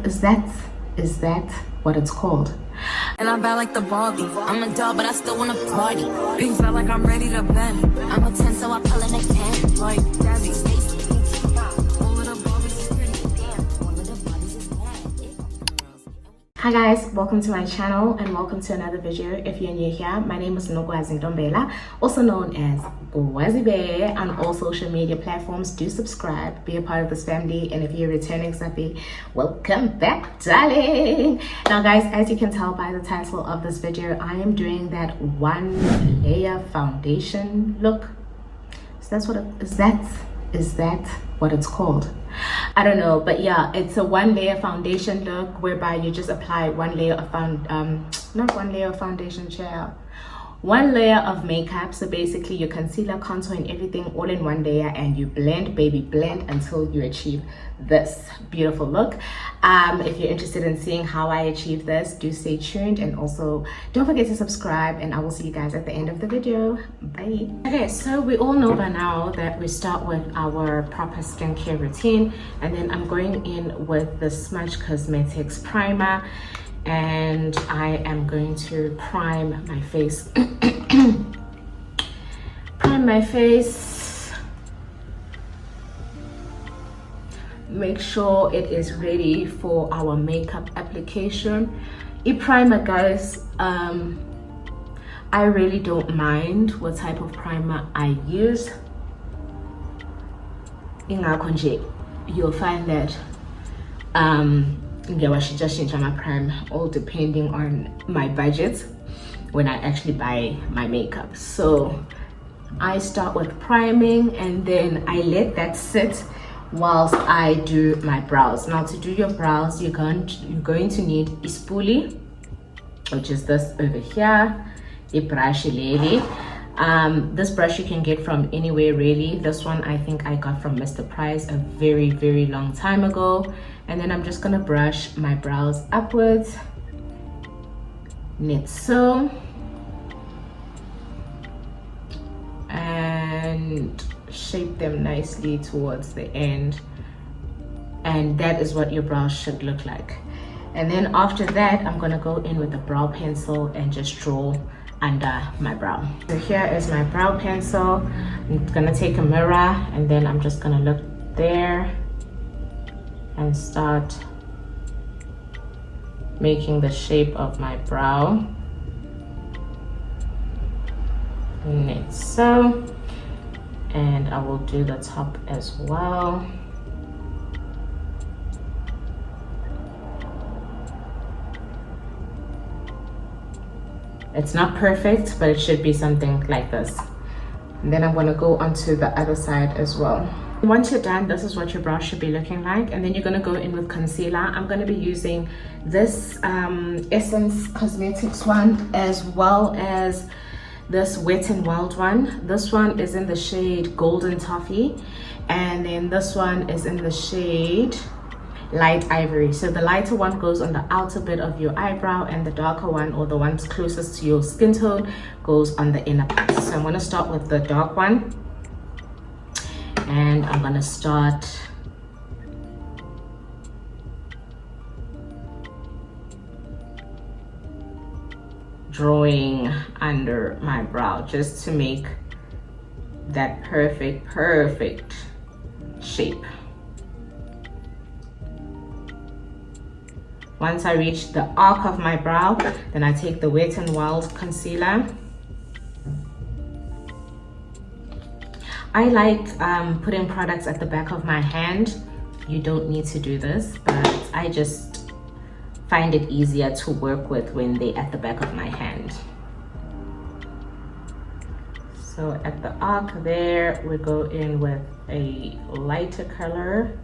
Is that what it's called? And I'm bad like the Barbie. I'm a doll, but I still wanna party. Pink felt like I'm ready to bend. I'm a 10, so I pull in a 10. Like Daddy, Stacy, all of the Barbies is pretty. Damn, all of the Barbies is bad. Hi guys, welcome to my channel and welcome to another video. If you're new here, my name is Nogwazi Ndombela, also known as Gwazi Bear on all social media platforms. Do subscribe, be a part of this family, and if you're returning Sapi, welcome back, darling. Now guys, as you can tell by the title of this video, I am doing that one layer foundation look. So that's what is that what it's called? I don't know, but yeah, it's a one layer foundation look whereby you just apply one layer of one layer of makeup. So basically your concealer, contour, and everything all in one layer, and you blend, baby, blend until you achieve this beautiful look. If you're interested in seeing how I achieve this, do stay tuned, and also don't forget to subscribe, and I will see you guys at the end of the video. Bye. Okay, so we all know by now that we start with our proper skincare routine, and then I'm going in with the Smudge Cosmetics primer, and I am going to prime my face. Prime my face, make sure it is ready for our makeup application. Primer, guys, I really don't mind what type of primer I use. You'll find that I should just change my prime, all depending on my budget when I actually buy my makeup. So I start with priming, and then I let that sit whilst I do my brows. Now to do your brows, you're going to need a spoolie, which is this over here, a brush lady. This brush you can get from anywhere really. This one I think I got from Mr. Price a very long time ago. And then I'm just gonna brush my brows upwards, knit so, and shape them nicely towards the end. And that is what your brows should look like. And then after that, I'm gonna go in with a brow pencil and just draw under my brow. So here is my brow pencil. I'm gonna take a mirror, and then I'm just gonna look there and start making the shape of my brow. Knit so, and I will do the top as well. It's not perfect, but it should be something like this. And then I'm going to go onto the other side as well. Once you're done, this is what your brow should be looking like. And then you're going to go in with concealer. I'm going to be using this Essence Cosmetics one, as well as this Wet n Wild one. This one is in the shade Golden Toffee, and then this one is in the shade Light Ivory. So the lighter one goes on the outer bit of your eyebrow, and the darker one, or the one closest to your skin tone, goes on the inner part. So I'm going to start with the dark one, and I'm going to start drawing under my brow just to make that perfect shape. Once I reach the arc of my brow, then I take the Wet n Wild concealer. I like putting products at the back of my hand. You don't need to do this, but I just find it easier to work with when they're at the back of my hand. So at the arc there, we go in with a lighter color.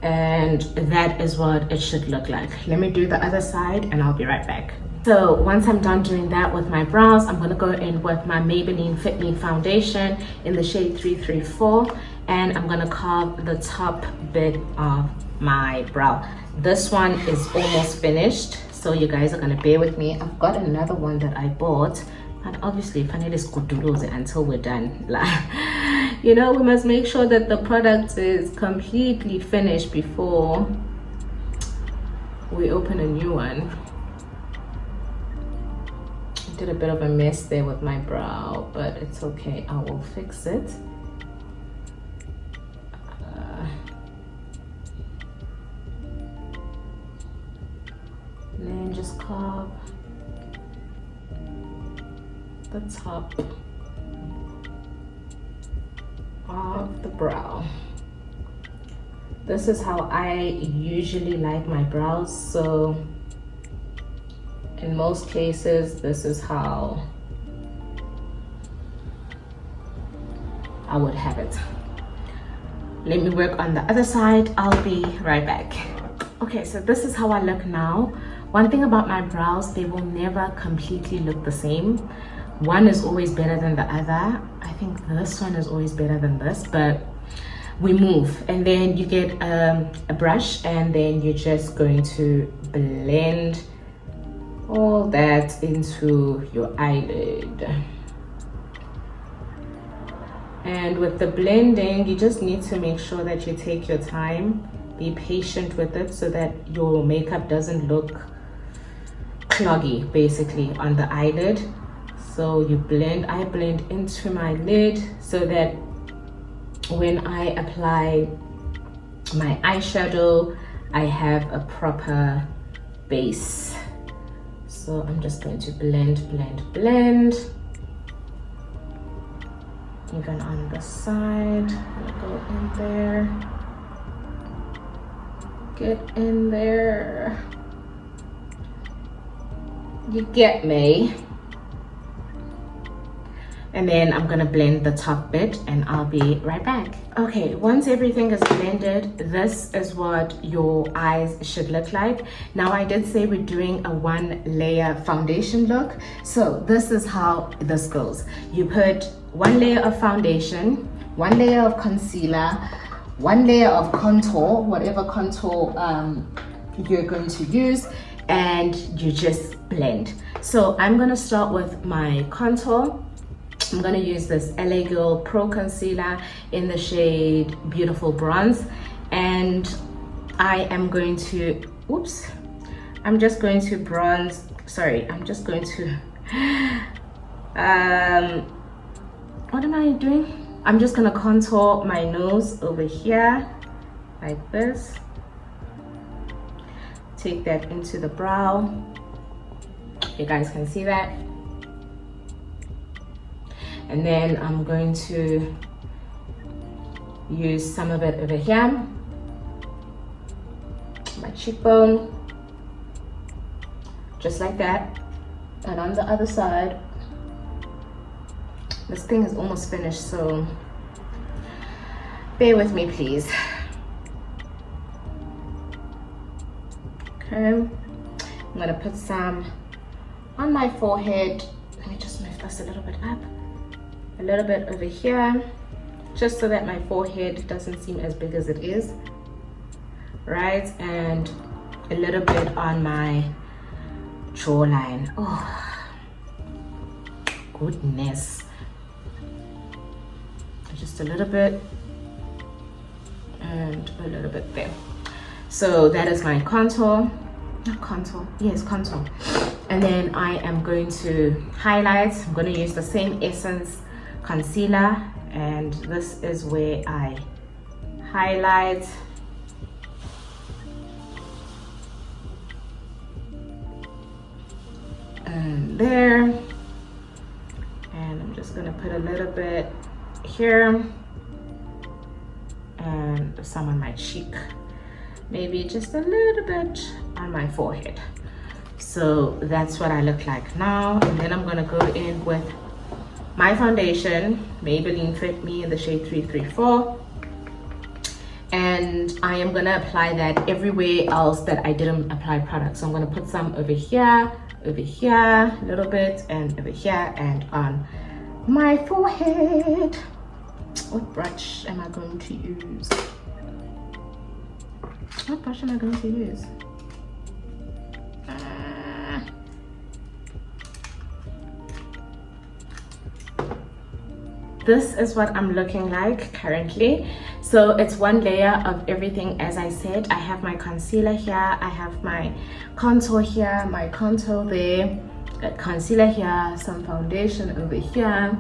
And that is what it should look like. Let me do the other side and I'll be right back. So once I'm done doing that with my brows, I'm gonna go in with my Maybelline Fit Me foundation in the shade 334, and I'm gonna carve the top bit of my brow. This one is almost finished, so you guys are gonna bear with me. I've got another one that I bought, and obviously if I need to until we're done. You know, we must make sure that the product is completely finished before we open a new one. I did a bit of a mess there with my brow, but it's okay, I will fix it. And then just carve the top of the brow. This is how I usually like my brows, so in most cases this is how I would have it. Let me work on the other side. I'll be right back. Okay, so this is how I look now. One thing about my brows, they will never completely look the same. One is always better than the other. I think this one is always better than this, but we move. And then you get a brush, and then you're just going to blend all that into your eyelid. And with the blending, you just need to make sure that you take your time, be patient with it so that your makeup doesn't look cloggy basically on the eyelid. So you blend, I blend into my lid so that when I apply my eyeshadow, I have a proper base. So I'm just going to blend, blend, blend. Even on the side, I'm gonna go in there. Get in there. You get me? And then I'm gonna blend the top bit and I'll be right back. Okay, once everything is blended, this is what your eyes should look like. Now I did say we're doing a 1 layer foundation look. So this is how this goes. You put 1 layer of foundation, 1 layer of concealer, 1 layer of contour, whatever contour you're going to use, and you just blend. So I'm gonna start with my contour. I'm gonna use this LA Girl Pro Concealer in the shade Beautiful Bronze, and I am going to, oops, I'm just going to bronze, sorry, I'm just going to, what am I doing? I'm just gonna contour my nose over here, like this. Take that into the brow. You guys can see that. And then I'm going to use some of it over here, my cheekbone, just like that. And on the other side, this thing is almost finished, so bear with me, please. Okay, I'm gonna put some on my forehead. Let me just move this a little bit up. A little bit over here, just so that my forehead doesn't seem as big as it is, right? And a little bit on my jawline. Oh, goodness. Just a little bit and a little bit there. So that is my contour. Not contour, yes, contour. And then I am going to highlight. I'm going to use the same Essence concealer, and this is where I highlight. And there. And I'm just going to put a little bit here and some on my cheek, maybe just a little bit on my forehead. So that's what I look like now. And then I'm gonna go in with my foundation, Maybelline Fit Me in the shade 334, and I am gonna apply that everywhere else that I didn't apply product. So I'm gonna put some over here, a little bit, and over here, and on my forehead. What brush am I going to use? What brush am I going to use? this is what I'm looking like currently. So it's one layer of everything. As I said, I have my concealer here, I have my contour here, my contour there, concealer here, some foundation over here,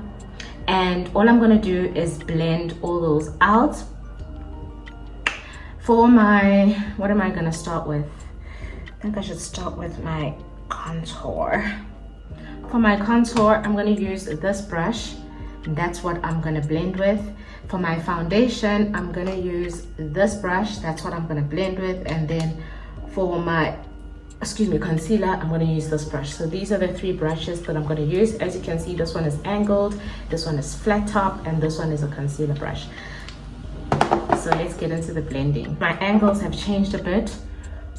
and all I'm gonna do is blend all those out. For my, what am I gonna start with? I think I should start with my contour. For my contour, I'm gonna use this brush, and that's what I'm gonna blend with. For my foundation, I'm gonna use this brush, that's what I'm gonna blend with. And then for my, concealer, I'm gonna use this brush. So these are the three brushes that I'm gonna use. As you can see, this one is angled, this one is flat top, and this one is a concealer brush. So let's get into the blending. My angles have changed a bit.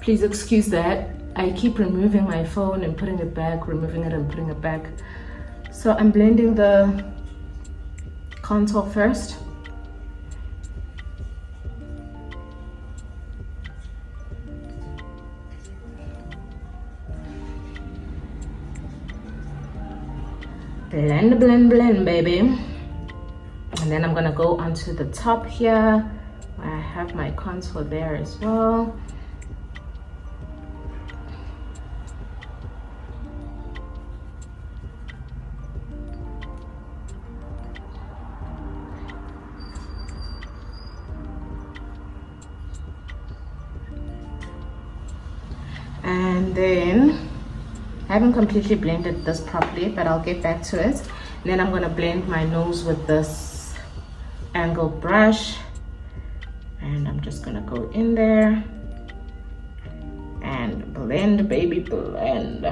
Please excuse that. I keep removing my phone and putting it back, removing it and putting it back. So I'm blending the contour first. Blend, blend, blend, baby. And then I'm gonna go onto the top here. I have my contour there as well. And then I haven't completely blended this properly, but I'll get back to it. And then I'm going to blend my nose with this angled brush, and I'm just going to go in there and blend, baby, blend.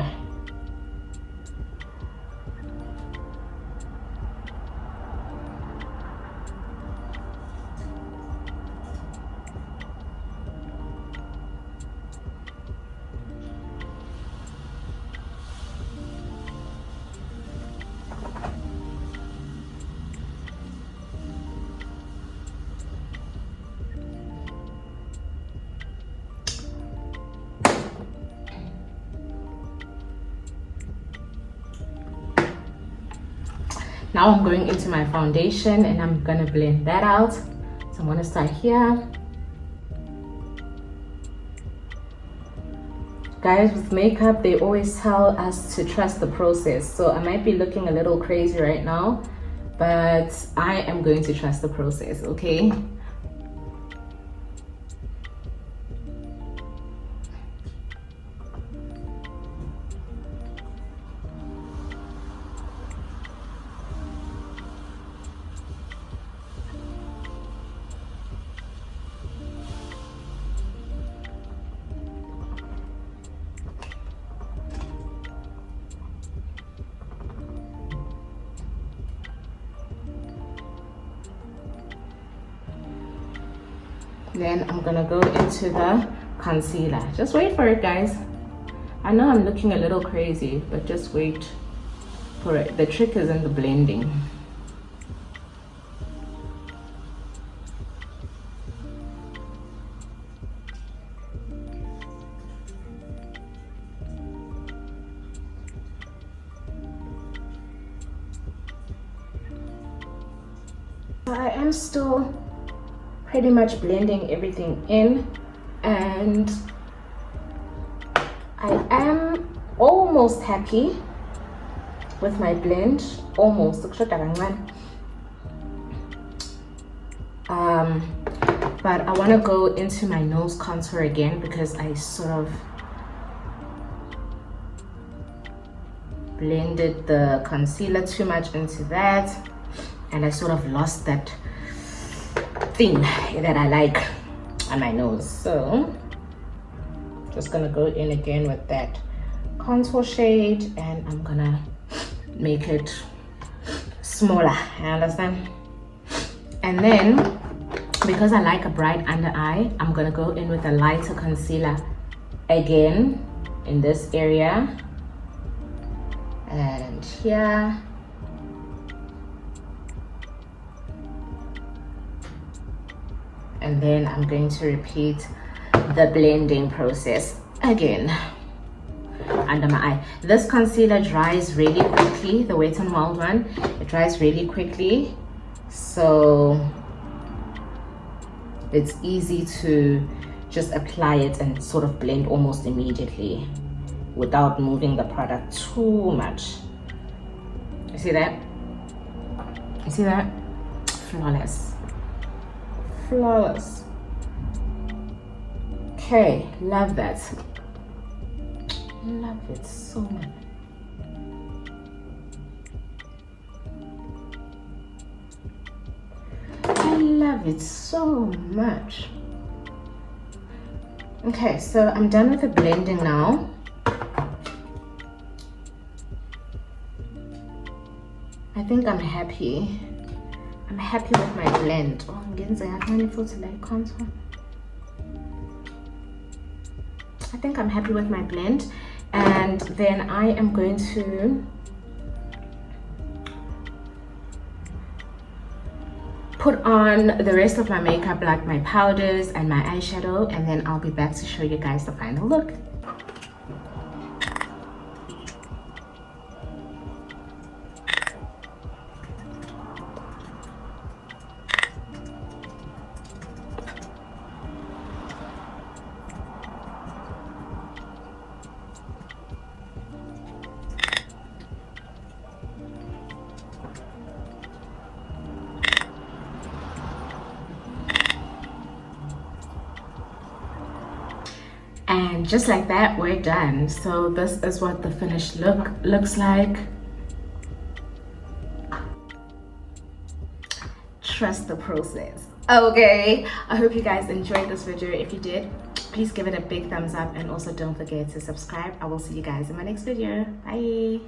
Now I'm going into my foundation and I'm gonna blend that out. So I'm gonna start here. Guys, with makeup, they always tell us to trust the process. So I might be looking a little crazy right now, but I am going to trust the process, okay? Then I'm gonna go into the concealer. Just wait for it, guys. I know I'm looking a little crazy, but just wait for it. The trick is in the blending. I am still pretty much blending everything in, and I am almost happy with my blend. Almost. But I want to go into my nose contour again because I sort of blended the concealer too much into that, and I sort of lost that thing that I like on my nose. So just gonna go in again with that contour shade, and I'm gonna make it smaller, you understand? And then because I like a bright under eye, I'm gonna go in with a lighter concealer again in this area and here. And then I'm going to repeat the blending process again under my eye. This concealer dries really quickly, the Wet n Wild one. It dries really quickly, so it's easy to just apply it and sort of blend almost immediately without moving the product too much. You see that? You see that? Flawless. Flawless. Okay, love that. Love it so much. I love it so much. Okay, so I'm done with the blending now. I think I'm happy. I'm happy with my blend. Oh, I'm getting to like contour. I think I'm happy with my blend, and then I am going to put on the rest of my makeup, like my powders and my eyeshadow, and then I'll be back to show you guys the final look. And just like that, we're done. So this is what the finished look looks like. Trust the process. Okay, I hope you guys enjoyed this video. If you did, please give it a big thumbs up, and also don't forget to subscribe. I will see you guys in my next video. Bye.